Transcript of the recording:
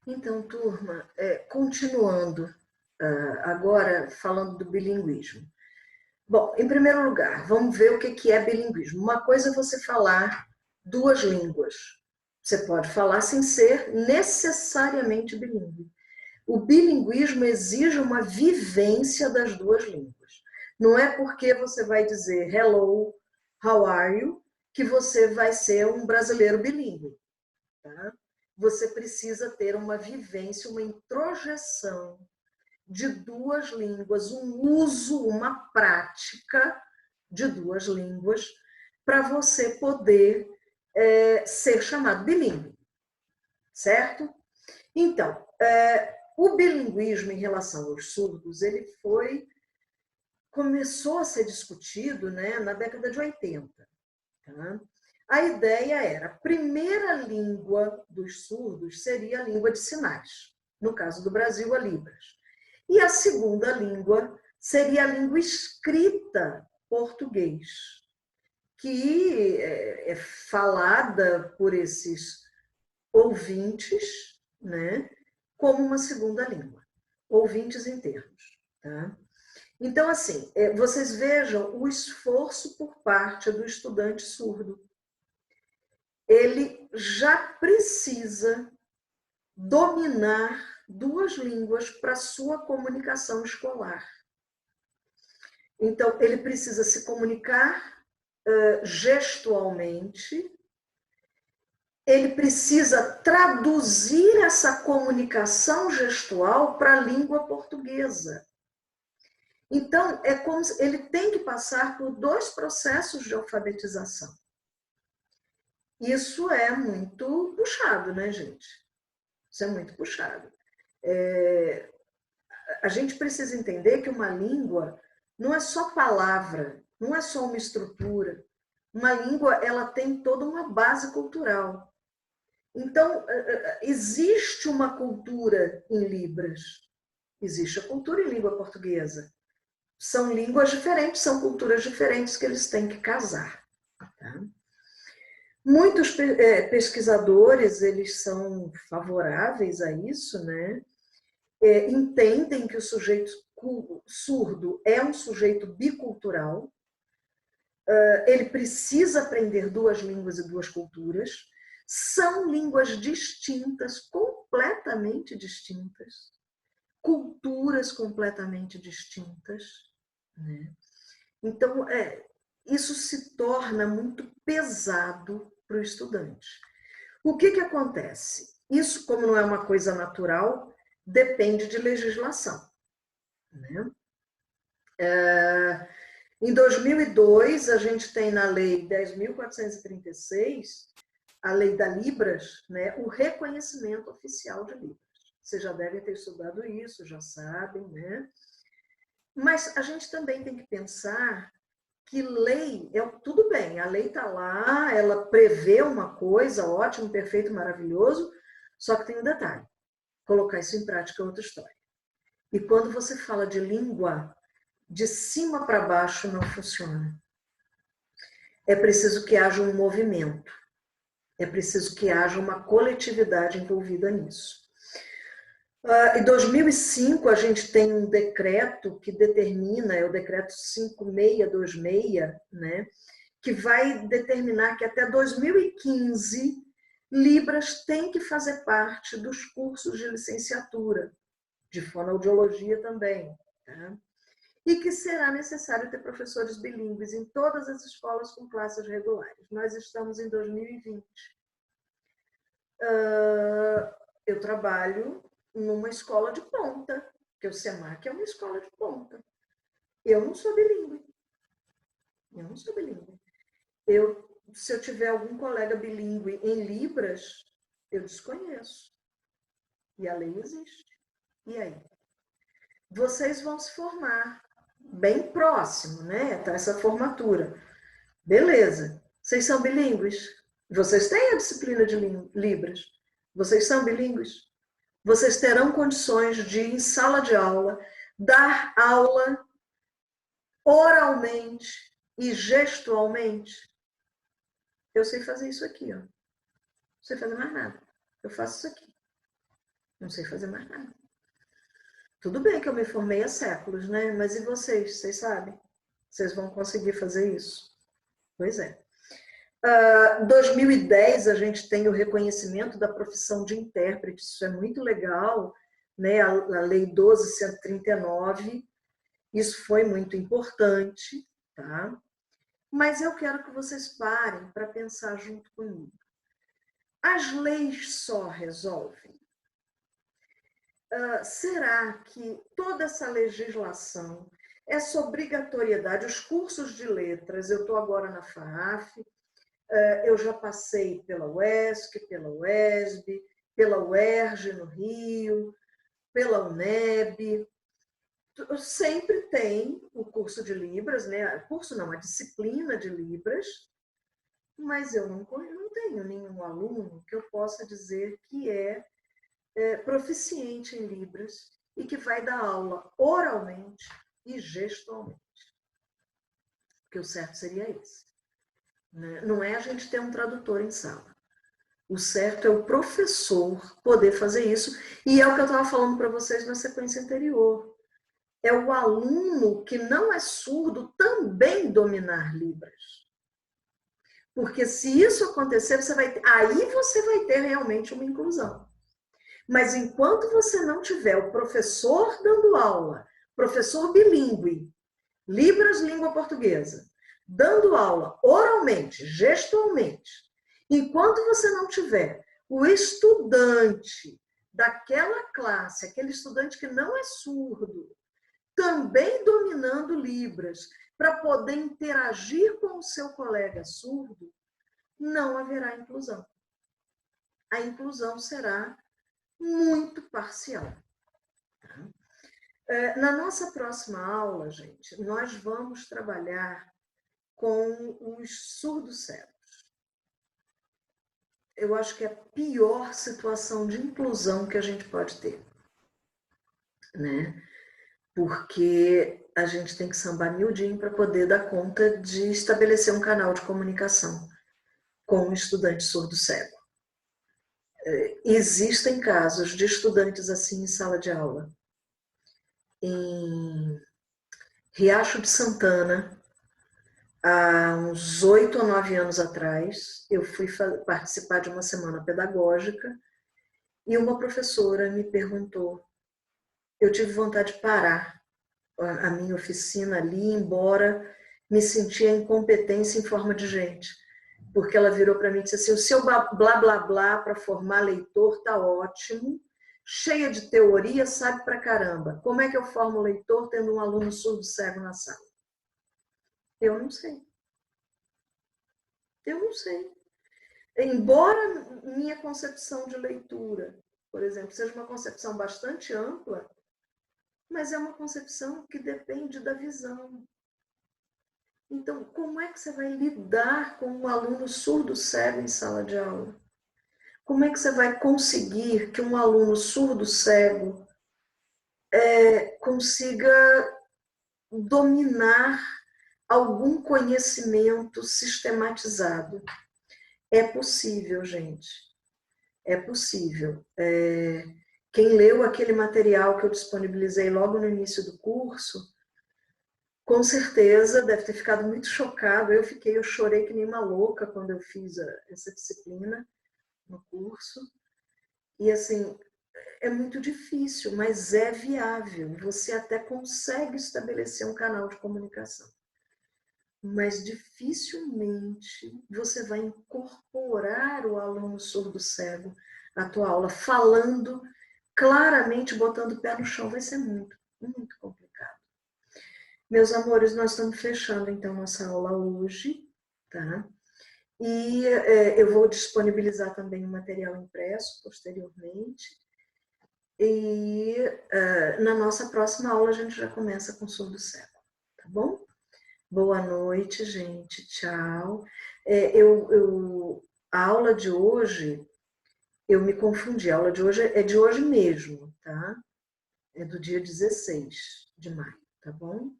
Então, turma, continuando, agora falando do bilinguismo. Bom, em primeiro lugar, vamos ver o que é bilinguismo. Uma coisa é você falar duas línguas. Você pode falar sem ser necessariamente bilíngue. O bilinguismo exige uma vivência das duas línguas. Não é porque você vai dizer hello, how are you, que você vai ser um brasileiro bilíngue. Tá? Você precisa ter uma vivência, uma introjeção de duas línguas, um uso, uma prática de duas línguas, para você poder ser chamado bilíngue, certo? Então, o bilinguismo em relação aos surdos, ele começou a ser discutido, né, na década de 80. Tá? A ideia era, a primeira língua dos surdos seria a língua de sinais, no caso do Brasil, a Libras. E a segunda língua seria a língua escrita português, que é falada por esses ouvintes, né, como uma segunda língua, ouvintes em termos. Tá? Então, assim, vocês vejam o esforço por parte do estudante surdo. Ele já precisa dominar duas línguas para sua comunicação escolar. Então, ele precisa se comunicar gestualmente, ele precisa traduzir essa comunicação gestual para a língua portuguesa. Então, é como se ele tem que passar por dois processos de alfabetização. Isso é muito puxado, né, gente? Isso é muito puxado. A gente precisa entender que uma língua não é só palavra, não é só uma estrutura. Uma língua, ela tem toda uma base cultural. Então, existe uma cultura em Libras, existe a cultura em língua portuguesa. São línguas diferentes, são culturas diferentes que eles têm que casar. Tá? Muitos pesquisadores, eles são favoráveis a isso, né? Entendem que o sujeito surdo é um sujeito bicultural, ele precisa aprender duas línguas e duas culturas, são línguas distintas, completamente distintas, culturas completamente distintas. Né? Então, isso se torna muito pesado para o estudante. O que acontece? Isso, como não é uma coisa natural, depende de legislação. Né? Em 2002, a gente tem na Lei 10.436, a Lei da Libras, né, o reconhecimento oficial de Libras. Vocês já devem ter estudado isso, já sabem, né? Mas a gente também tem que pensar que lei, tudo bem, a lei está lá, ela prevê uma coisa, ótimo, perfeito, maravilhoso, só que tem um detalhe, colocar isso em prática é outra história. E quando você fala de língua, de cima para baixo não funciona. É preciso que haja um movimento, é preciso que haja uma coletividade envolvida nisso. Em 2005, a gente tem um decreto que determina, é o decreto 5626, né, que vai determinar que até 2015, Libras tem que fazer parte dos cursos de licenciatura, de fonoaudiologia também. Tá? E que será necessário ter professores bilíngues em todas as escolas com classes regulares. Nós estamos em 2020. Eu trabalho numa escola de ponta, que o SEMAC é uma escola de ponta. Eu não sou bilíngue. Eu não sou bilíngue. Se eu tiver algum colega bilíngue em Libras, eu desconheço. E a lei existe. E aí? Vocês vão se formar bem próximo, né? Tá essa formatura. Beleza. Vocês são bilíngues? Vocês têm a disciplina de Libras? Vocês são bilíngues? Vocês terão condições de, em sala de aula, dar aula oralmente e gestualmente? Eu sei fazer isso aqui, ó. Não sei fazer mais nada. Eu faço isso aqui. Não sei fazer mais nada. Tudo bem que eu me formei há séculos, né? Mas e vocês? Vocês sabem? Vocês vão conseguir fazer isso? Pois é. 2010 a gente tem o reconhecimento da profissão de intérprete, isso é muito legal, né? A Lei 12.139, isso foi muito importante, tá? Mas eu quero que vocês parem para pensar junto comigo. As leis só resolvem? Será que toda essa legislação, essa obrigatoriedade, os cursos de letras, eu estou agora na FAAF, eu já passei pela UESC, pela UESB, pela UERJ no Rio, pela UNEB, sempre tem o curso de Libras, né? Curso não, a disciplina de Libras, mas eu não tenho nenhum aluno que eu possa dizer que é proficiente em Libras e que vai dar aula oralmente e gestualmente. Porque o certo seria esse. Né? Não é a gente ter um tradutor em sala. O certo é o professor poder fazer isso. E é o que eu estava falando para vocês na sequência anterior. É o aluno que não é surdo também dominar Libras. Porque se isso acontecer, aí você vai ter realmente uma inclusão. Mas enquanto você não tiver o professor dando aula, professor bilíngue, Libras, língua portuguesa, dando aula oralmente, gestualmente, enquanto você não tiver o estudante daquela classe, aquele estudante que não é surdo, também dominando Libras, para poder interagir com o seu colega surdo, não haverá inclusão. A inclusão será muito parcial. Na nossa próxima aula, gente, nós vamos trabalhar com os surdos cegos. Eu acho que é a pior situação de inclusão que a gente pode ter, né? Porque a gente tem que sambar miudinho para poder dar conta de estabelecer um canal de comunicação com um estudante surdo cego. Existem casos de estudantes assim em sala de aula. Em Riacho de Santana, há uns 8 ou 9 anos atrás, eu fui participar de uma semana pedagógica e uma professora me perguntou, eu tive vontade de parar a minha oficina ali, embora me sentia incompetência em forma de gente, porque ela virou para mim e disse assim, o seu blá blá blá para formar leitor tá ótimo, cheia de teoria, sabe pra caramba. Como é que eu formo leitor tendo um aluno surdo cego na sala? Eu não sei. Eu não sei. Embora minha concepção de leitura, por exemplo, seja uma concepção bastante ampla, mas é uma concepção que depende da visão. Então, como é que você vai lidar com um aluno surdo cego em sala de aula? Como é que você vai conseguir que um aluno surdo cego consiga dominar algum conhecimento sistematizado? É possível, gente. É possível. Quem leu aquele material que eu disponibilizei logo no início do curso, com certeza deve ter ficado muito chocado. Eu chorei que nem uma louca quando eu fiz essa disciplina no curso. E assim, é muito difícil, mas é viável. Você até consegue estabelecer um canal de comunicação. Mas dificilmente você vai incorporar o aluno surdo cego à tua aula, falando claramente, botando o pé no chão. Vai ser muito, muito complicado. Meus amores, nós estamos fechando então nossa aula hoje, tá? E eu vou disponibilizar também o material impresso posteriormente. E na nossa próxima aula a gente já começa com surdo cego, tá bom? Boa noite, gente. Tchau. A aula de hoje, eu me confundi. A aula de hoje é de hoje mesmo, tá? É do dia 16 de maio, tá bom?